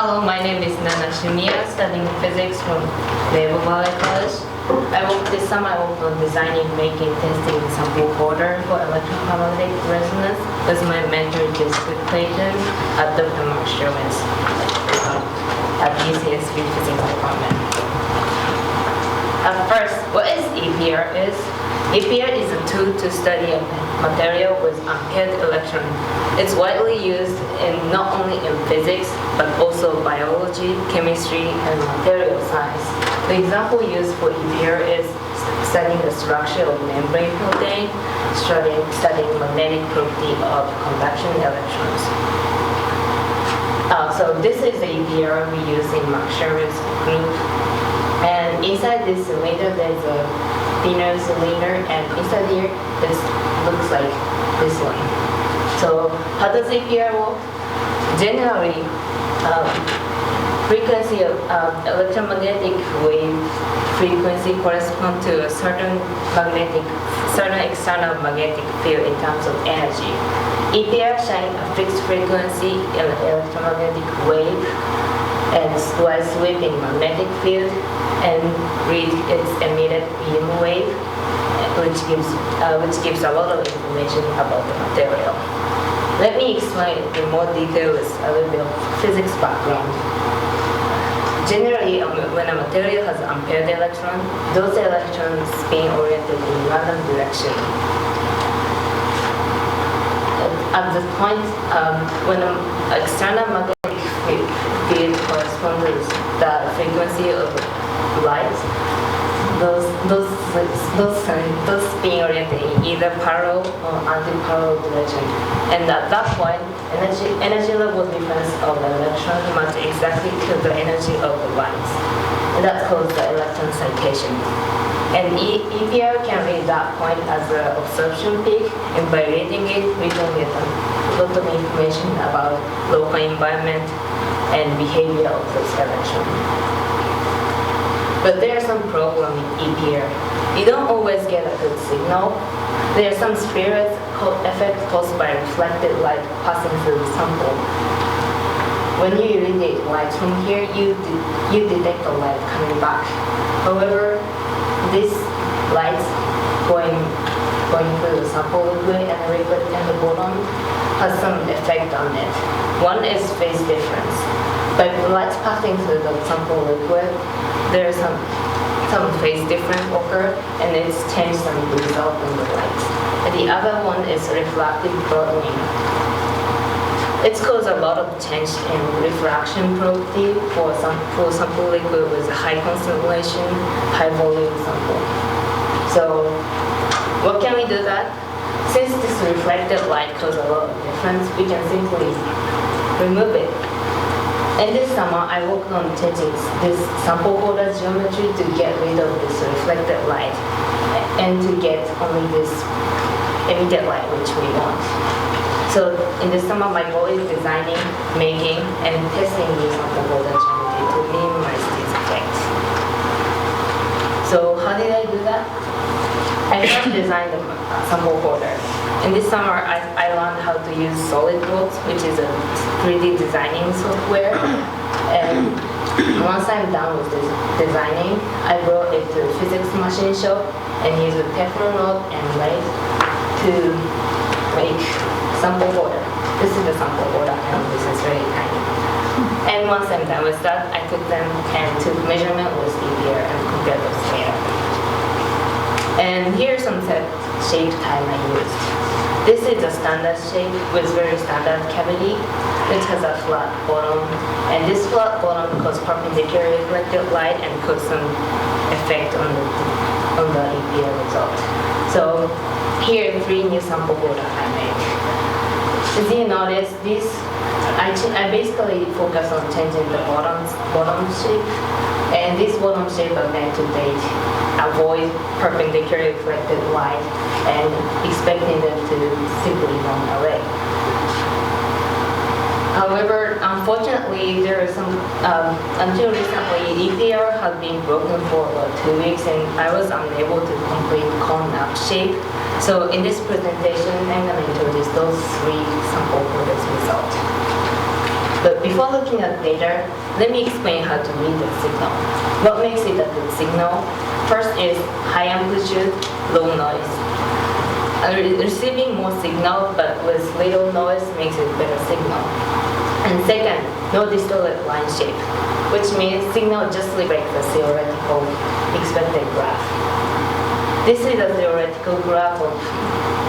Hello, my name is Shumiya, studying physics from Naval Valley College. This summer I worked on designing, making, testing sample holder for electromagnetic resonance with my mentor, Jessica Clayton, at Dr. Mark Sherman's at UCSB Physics Department. First, what is EPR is? EPR is a tool to study a material with unpaired electron. It's widely used not only in physics, but also biology, chemistry, and material science. The example used for EPR is studying the structure of membrane protein, studying magnetic property of conduction electrons. So this is the EPR we use in Mark Sherman's group. And inside this cylinder, there's a thinner cylinder, and inside here, this looks like this one. So how does EPR work? Generally, frequency of electromagnetic wave frequency corresponds to a certain external magnetic field in terms of energy. EPR shines a fixed frequency in an electromagnetic wave and while sweeping magnetic field and read its emitted EM wave, which gives a lot of information about the material. Let me explain in more detail with a little bit of physics background. Generally, when a material has unpaired electron, those electrons spin oriented in random direction. At the point when an external magnetic field corresponds to the frequency of light, those spin oriented in either parallel or anti-parallel direction. And at that point, energy level difference of the electron match exactly to the energy of the light. And that's called the electron citation. And EPR can read that point as an absorption peak, and by reading it, we can get a lot of information about local environment and behavior of those electrons. But there are some problems in EPR. You don't always get a good signal. There are some spirits effect caused by reflected light passing through the sample. When you irradiate light from here, you detect the light coming back. However, this light going through the sample liquid and reflected in the bottom has some effect on it. One is phase difference. By the light passing through the sample liquid, there is some phase difference occur, and it's changed some result in the light. And the other one is refractive broadening. It's caused a lot of change in refraction property for sample liquid with high concentration, high volume sample. So what can we do that? Since this reflected light causes a lot of difference, we can simply remove it. And this summer, I worked on changing this sample holder geometry to get rid of this reflected light and to get only this emitted light which we want. So in this summer, my goal is designing, making, and testing this sample holder geometry to minimize these effects. So how did I do that? I first designed the sample holder. In this summer, I learned how to use SolidWorks, which is a 3D designing software. And once I'm done with this designing, I brought it to the physics machine shop and used a Teflon rod and lathe to make sample holder. This is the sample holder, and this is very tiny. And once I'm done with that, I took them and took measurement with EPR and compared those data. And here's some set shape time I used. This is a standard shape with very standard cavity, which has a flat bottom. And this flat bottom causes perpendicular reflected light and causes some effect on the EPR result. So here are 3 new sample holders I made. As you notice, I basically focus on changing the bottom shape. And this bottom shape are meant to avoid perpendicular reflected light and expecting them to simply run away. However, unfortunately, there are some, until recently, EPR had been broken for about 2 weeks and I was unable to complete cone-up shape. So in this presentation, I'm going to introduce those 3 sample products results. But before looking at data, let me explain how to read the signal. What makes it a good signal? First is high amplitude, low noise. Receiving more signal but with little noise makes it better signal. And second, no distorted line shape, which means signal just reflects the theoretical expected graph. This is a theoretical graph of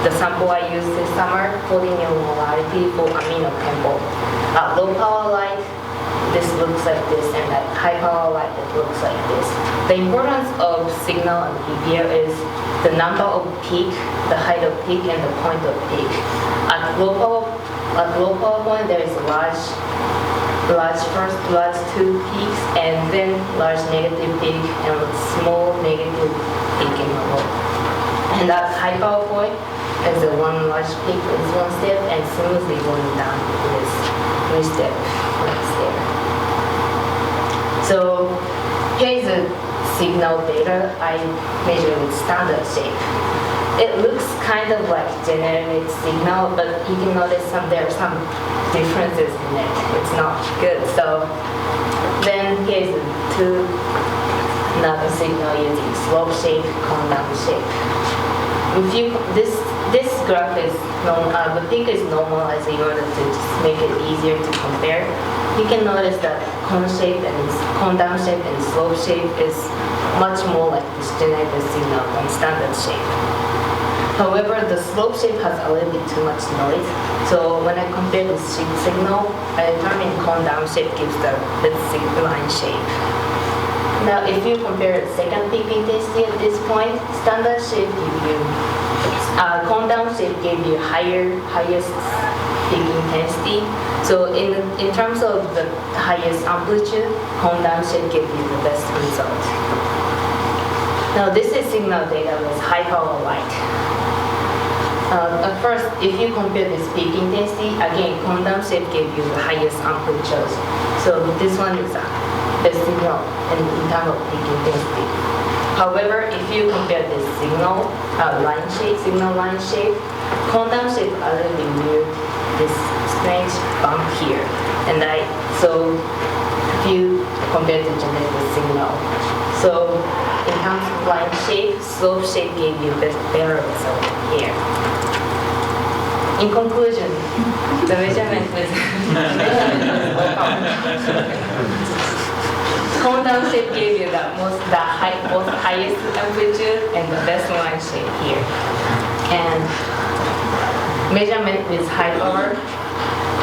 the sample I used this summer, coding normality for amino tempo. At low power light, this looks like this, and at high power light, it looks like this. The importance of signal and PPL is the number of peak, the height of peak, and the point of peak. At low power point, there is large two peaks, and then large negative peak and small negative peak in the low. And at high power point, there's a one large peak with one step, and smoothly going down with three step like there. So here is a signal data I measure with standard shape. It looks kind of like generic signal, but you can notice there are some differences in it. It's not good. So then here's another signal using slope shape, cone down shape. This graph is the peak is normalized in order to just make it easier to compare. You can notice that cone down shape and slope shape is much more like this generated signal than standard shape. However, the slope shape has a little bit too much noise. So when I compare this signal, I determine cone down shape gives the line shape. Now, if you compare second peak intensity at this point, standard shape give you cone down shape gave you highest peak intensity. So in terms of the highest amplitude, cone down shape gave you the best result. Now this is signal data with high power light. At first, if you compare this peak intensity, again, cone down shape gave you the highest amplitude. So this one is the signal in terms of peak intensity. However, if you compare this signal line shape, cone down shape a little bit weird, this strange bump here. And so if you compare the generated signal, so in terms of line shape, slope shape gave you better result here. In conclusion, the measurement was cone down shape gave you both highest amplitude and the best line shape here. And measurement with high power,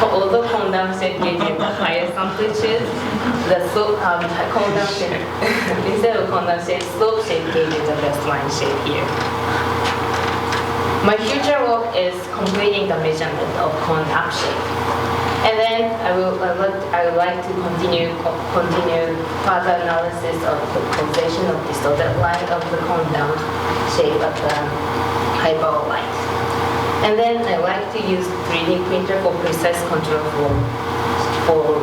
although cone down shape gave you the highest amplitude, the cone down shape instead of cone down shape, slope shape gave you the best line shape here. My future work is completing the measurement of cone up shape. And then I would like to continue further analysis of the causation of distorted line of the cone down shape of the high power light. And then I like to use 3D printer for precise control for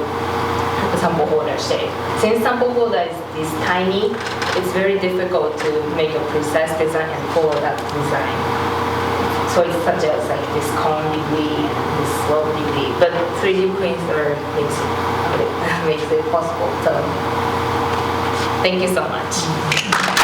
sample holder shape. Since sample holder is this tiny, it's very difficult to make a precise design and follow that design. So it suggests like this cone degree and this slope degree, but 3D printer makes it possible. So thank you so much.